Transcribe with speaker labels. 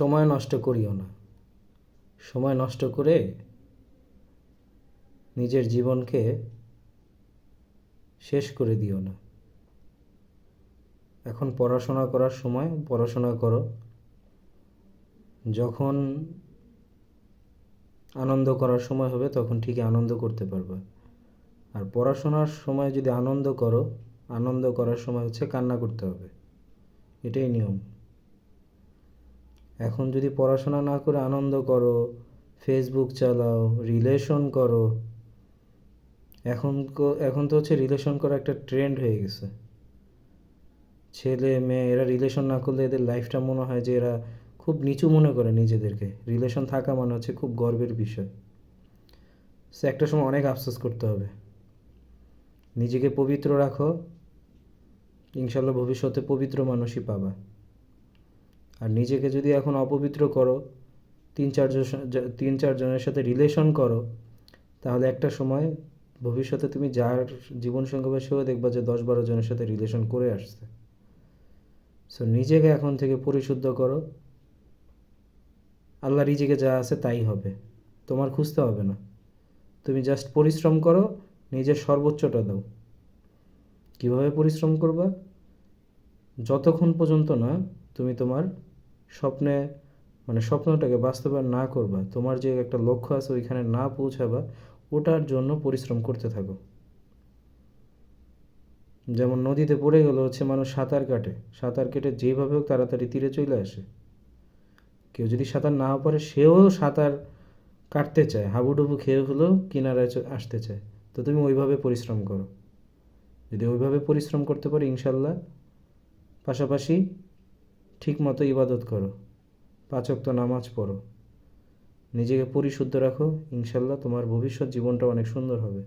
Speaker 1: সময় নষ্ট করিও না। সময় নষ্ট করে নিজের জীবনকে শেষ করে দিও না। এখন পড়াশোনা করার সময় পড়াশোনা করো। যখন আনন্দ করার সময় হবে তখন ঠিকই আনন্দ করতে পারবে। আর পড়াশোনার সময় যদি আনন্দ করো, আনন্দ করার সময় হচ্ছে কান্না করতে হবে, এটাই নিয়ম। এখন যদি পড়াশোনা না করে আনন্দ করো, ফেসবুক চালাও, রিলেশন করো, এখন তো হচ্ছে রিলেশন করা একটা ট্রেন্ড হয়ে গেছে। ছেলে মেয়ে এরা রিলেশন না করলে এদের লাইফটা মনে হয় যে এরা খুব নিচু মনে করে নিজেদেরকে। রিলেশন থাকা মানে হচ্ছে খুব গর্বের বিষয়। সে একটা সময় অনেক আফসোস করতে হবে। নিজেকে পবিত্র রাখো, ইনশাল্লাহ ভবিষ্যতে পবিত্র মানুষই পাবা। আর নিজেকে যদি এখন অপবিত্র করো, তিন চারজনের সাথে রিলেশন করো, তাহলে একটা সময় ভবিষ্যতে তুমি যার জীবনসঙ্গী হবে সেও দেখবা যে 10-12 জনের সাথে রিলেশন করে আসছে। সো নিজেকে এখন থেকে পরিশুদ্ধ করো। আল্লাহ রিজিকে যা আছে তাই হবে, তোমার খুঁজতে হবে না। তুমি জাস্ট পরিশ্রম করো, নিজের সর্বোচ্চটা দাও। কিভাবে পরিশ্রম করবা? যতক্ষণ পর্যন্ত না তুমি তোমার স্বপ্নে স্বপ্নটাকে বাস্তবায়ন না করবা, তোমার যে একটা লক্ষ্য আছে ওইখানে না পৌঁছাবা, ওটার জন্য পরিশ্রম করতে থাকো। যেমন নদীতে পড়ে গেলে হচ্ছে মানুষ সাঁতার কাটে, সাঁতার কেটে যেভাবে হোক তাড়াতাড়ি তীরে চলে আসে। কেউ যদি সাঁতার না পারে সেও সাঁতার কাটতে চায়, হাবুডুবু খেয়ে হলেও কিনারায় আসতে চায়। তো তুমি ওইভাবে পরিশ্রম করো। যদি ওইভাবে পরিশ্রম করতে পারো ইনশাল্লাহ, পাশাপাশি ঠিকমতো ইবাদত করো, 5 ওয়াক্ত নামাজ পড়ো, নিজেকে পরিশুদ্ধ রাখো, ইনশাল্লাহ তোমার ভবিষ্যৎ জীবনটা অনেক সুন্দর হবে।